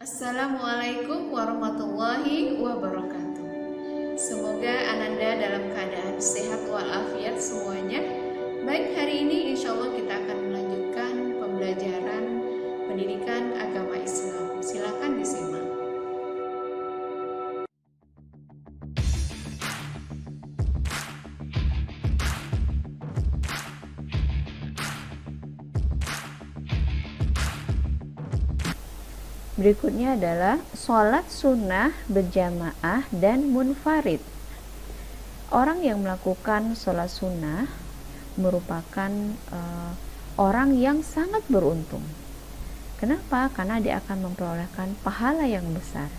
Assalamualaikum warahmatullahi wabarakatuh. Semoga Ananda dalam keadaan sehat walafiat semuanya. Baik, hari ini insya Allah kita akan melanjutkan pembelajaran pendidikan agama Islam. Silakan disimak. Berikutnya adalah sholat sunnah berjamaah dan munfarid. Orang yang melakukan sholat sunnah merupakan orang yang sangat beruntung. Kenapa? Karena dia akan memperolehkan pahala yang besar,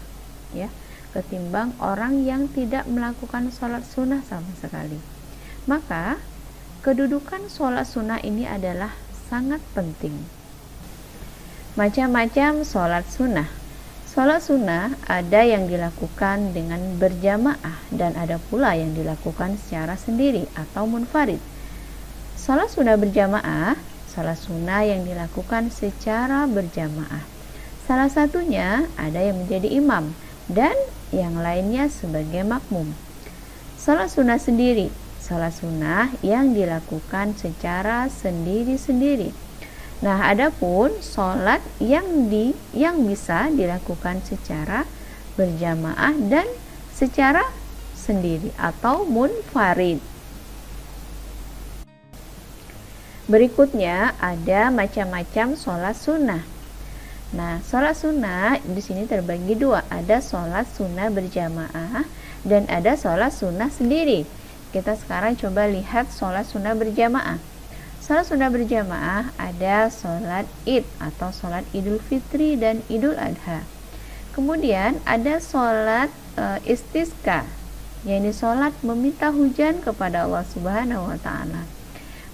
ya, ketimbang orang yang tidak melakukan sholat sunnah sama sekali. Maka kedudukan sholat sunnah ini adalah sangat penting. Macam-macam sholat sunnah. Sholat sunnah ada yang dilakukan dengan berjamaah dan ada pula yang dilakukan secara sendiri atau munfarid. Sholat sunnah berjamaah, sholat sunnah yang dilakukan secara berjamaah. Salah satunya ada yang menjadi imam dan yang lainnya sebagai makmum. Sholat sunnah sendiri, sholat sunnah yang dilakukan secara sendiri-sendiri. Nah, adapun sholat yang bisa dilakukan secara berjamaah dan secara sendiri atau munfarid. Berikutnya ada macam-macam sholat sunnah. Nah, sholat sunnah di sini terbagi dua, ada sholat sunnah berjamaah dan ada sholat sunnah sendiri. Kita sekarang coba lihat sholat sunnah berjamaah. Sholat sunnah berjamaah ada sholat id atau sholat idul fitri dan idul adha. Kemudian ada sholat istisqa, yaitu sholat meminta hujan kepada Allah Subhanahu wa Ta'ala.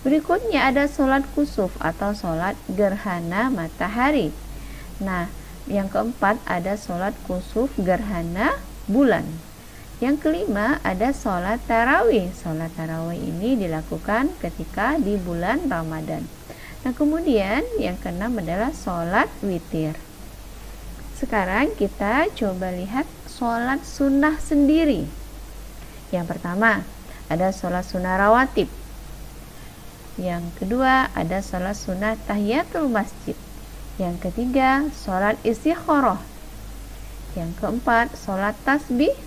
Berikutnya ada sholat kusuf atau sholat gerhana matahari. Nah, yang keempat ada sholat kusuf gerhana bulan. Yang kelima ada sholat tarawih. Sholat tarawih ini dilakukan ketika di bulan Ramadan. Nah, kemudian yang keenam adalah sholat witir. Sekarang kita coba lihat sholat sunnah sendiri. Yang pertama ada sholat sunnah rawatib. Yang kedua ada sholat sunnah tahiyatul masjid. Yang ketiga sholat istikharah. Yang keempat sholat tasbih.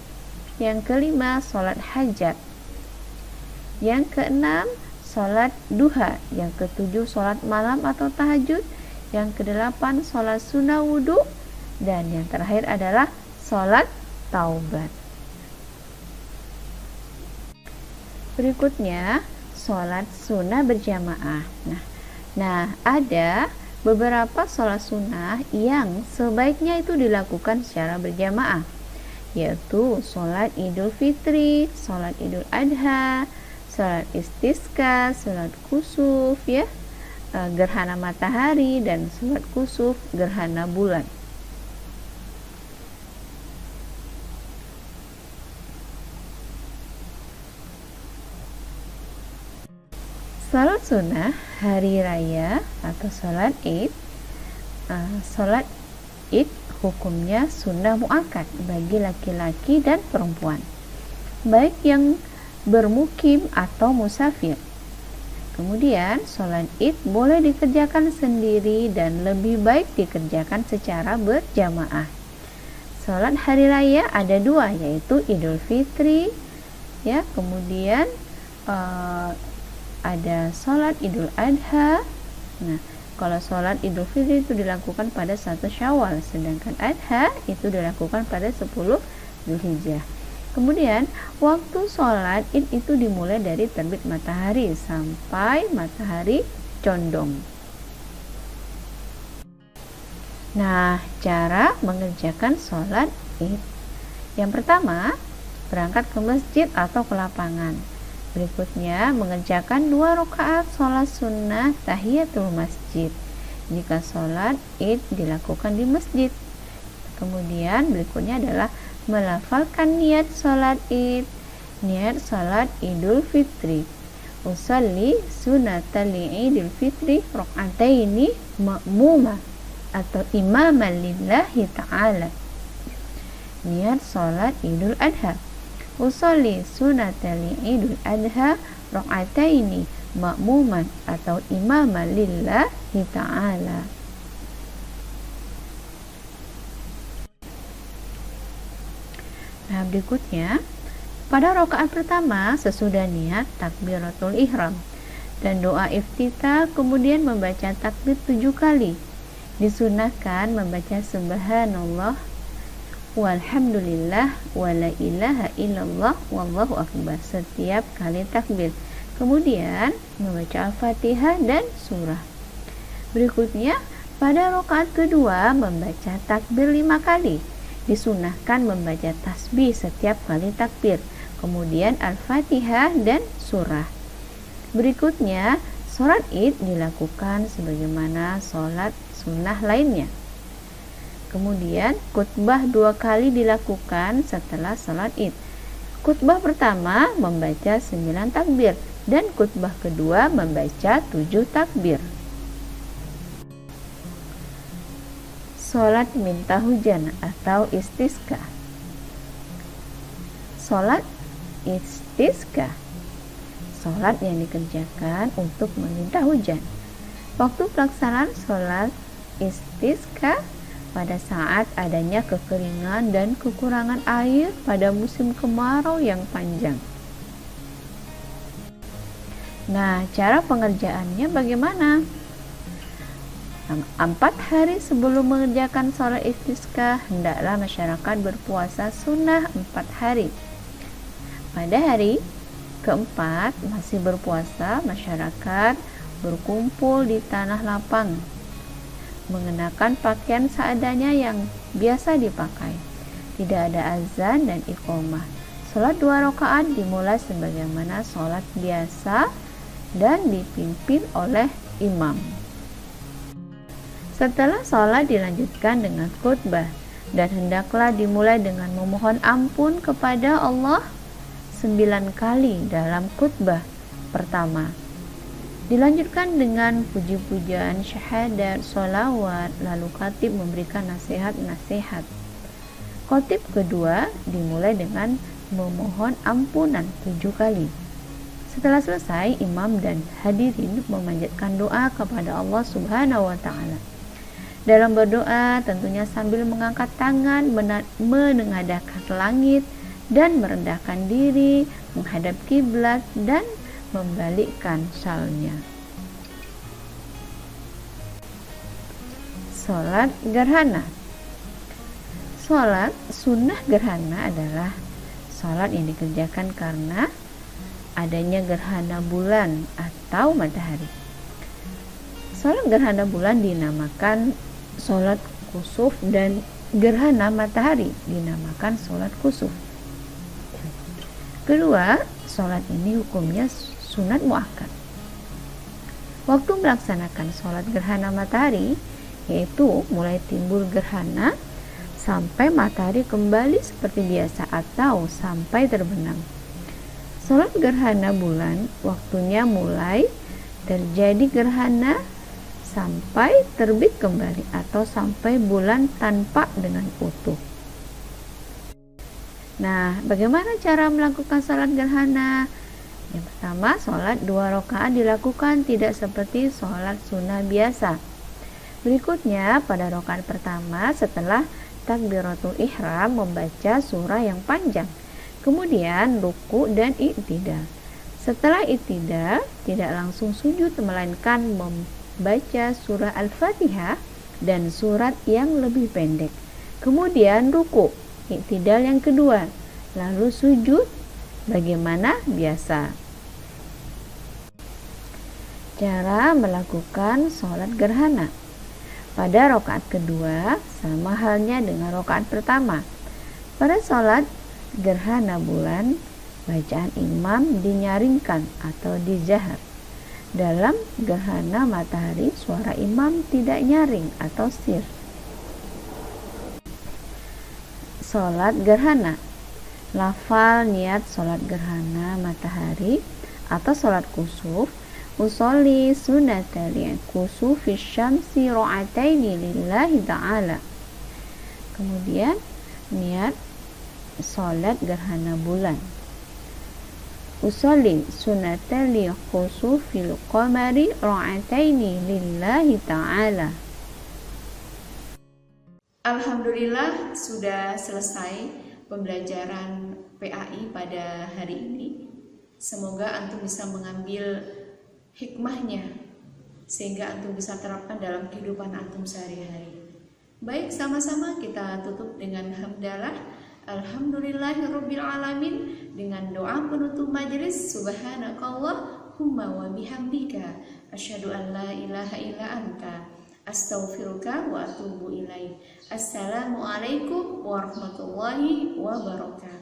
Yang kelima sholat hajat. Yang keenam sholat duha. Yang ketujuh sholat malam atau tahajud. Yang kedelapan sholat sunnah wudhu. Dan yang terakhir adalah sholat taubat. Berikutnya sholat sunnah berjamaah. Nah, ada beberapa sholat sunnah yang sebaiknya itu dilakukan secara berjamaah, yaitu sholat idul fitri, sholat idul adha, sholat istisqa, sholat kusuf, ya, gerhana matahari, dan sholat kusuf gerhana bulan. Sholat sunnah hari raya atau sholat id. Sholat id hukumnya sunnah muakkad bagi laki-laki dan perempuan, baik yang bermukim atau musafir. Kemudian sholat id boleh dikerjakan sendiri dan lebih baik dikerjakan secara berjamaah. Sholat hari raya ada dua, yaitu idul fitri, ya, kemudian ada sholat idul adha. Nah, kalau sholat idul fitri itu dilakukan pada 1 Syawal, sedangkan adha itu dilakukan pada 10 Dzulhijjah. Kemudian waktu sholat id itu dimulai dari terbit matahari sampai matahari condong. Nah, cara mengerjakan sholat id. Yang pertama, berangkat ke masjid atau ke lapangan. Berikutnya, mengerjakan 2 rakaat sholat sunnah tahiyatul masjid jika sholat id dilakukan di masjid. Kemudian berikutnya adalah melafalkan niat sholat id, niat sholat idul fitri. Usalli sunatal idul fitri rakaataini ma'mumah. atau imaman lillahi ta'ala. Niat sholat Idul Adha. Usolli sunatali Idul Adha rakaataini ma'muman atau imaman lillahi ta'ala. Nah, berikutnya pada rakaat pertama sesudah niat takbiratul ihram dan doa iftitah, kemudian membaca takbir 7 kali. Disunahkan membaca subhanallah walhamdulillah wala ilaha illallah wallahu akbar setiap kali takbir. Kemudian membaca Al-Fatihah dan surah. Berikutnya pada rakaat kedua membaca takbir 5 kali. Disunahkan membaca tasbih setiap kali takbir, kemudian Al-Fatihah dan surah. Berikutnya, sholat Id dilakukan sebagaimana sholat sunnah lainnya. Kemudian, khutbah 2 kali dilakukan setelah sholat Id. Khutbah pertama membaca 9 takbir dan khutbah kedua membaca 7 takbir. Sholat minta hujan atau istisqa. Sholat istisqa, sholat yang dikerjakan untuk meminta hujan. Waktu pelaksanaan sholat istisqa pada saat adanya kekeringan dan kekurangan air pada musim kemarau yang panjang. Nah, cara pengerjaannya bagaimana? 4 hari sebelum mengerjakan sholat istisqa, hendaklah masyarakat berpuasa sunnah 4 hari. Pada hari keempat masih berpuasa, masyarakat berkumpul di tanah lapang, mengenakan pakaian seadanya yang biasa dipakai. Tidak ada azan dan iqamah. Sholat 2 rakaat dimulai sebagaimana sholat biasa dan dipimpin oleh imam. Setelah sholat dilanjutkan dengan khutbah dan hendaklah dimulai dengan memohon ampun kepada Allah 9 kali dalam khutbah pertama. Dilanjutkan dengan puji-pujian, syahadat, sholawat, lalu khatib memberikan nasihat-nasihat. Khatib kedua dimulai dengan memohon ampunan 7 kali. Setelah selesai, imam dan hadirin memanjatkan doa kepada Allah Subhanahu wa Ta'ala. Dalam berdoa tentunya sambil mengangkat tangan, menengadahkan langit dan merendahkan diri menghadap kiblat dan membalikkan syalnya. Sholat gerhana. Sholat sunnah gerhana adalah sholat yang dikerjakan karena adanya gerhana bulan atau matahari. Sholat gerhana bulan dinamakan sholat kusuf dan gerhana matahari dinamakan sholat kusuf. Kedua, sholat ini hukumnya sunat muakkad. Waktu melaksanakan sholat gerhana matahari yaitu mulai timbul gerhana sampai matahari kembali seperti biasa atau sampai terbenam. Sholat gerhana bulan waktunya mulai terjadi gerhana sampai terbit kembali atau sampai bulan tampak dengan utuh. Nah, bagaimana cara melakukan sholat gerhana? Yang pertama, sholat 2 rakaat dilakukan tidak seperti sholat sunnah biasa. Berikutnya, pada rakaat pertama setelah takbiratul ihram membaca surah yang panjang. Kemudian ruku dan i'tidal. Setelah i'tidal tidak langsung sujud melainkan membaca surah Al-Fatihah dan surat yang lebih pendek. Kemudian ruku, i'tidal yang kedua, lalu sujud bagaimana biasa. Cara melakukan sholat gerhana. Pada rakaat kedua sama halnya dengan rakaat pertama. Pada sholat gerhana bulan, bacaan imam dinyaringkan atau dijahar. Dalam gerhana matahari, suara imam tidak nyaring atau sir. Sholat gerhana. Lafal niat sholat gerhana matahari atau sholat kusuf usolli sunnatal kusufi syamsi ra'ataini lillahi ta'ala. Kemudian niat salat gerhana bulan. Usolli sunnatal khusufil qamari ra'ataini lillahi ta'ala. Alhamdulillah sudah selesai pembelajaran PAI pada hari ini. Semoga antum bisa mengambil hikmahnya sehingga antum bisa terapkan dalam kehidupan antum sehari-hari. Baik, sama-sama kita tutup dengan hamdalah. Alhamdulillahirabbil alamin dengan doa penutup majelis. Subhanakallahumma wa bihamdika asyhadu an la ilaha illa anta astaghfiruka wa atubu ilaik. Assalamualaikum warahmatullahi wabarakatuh.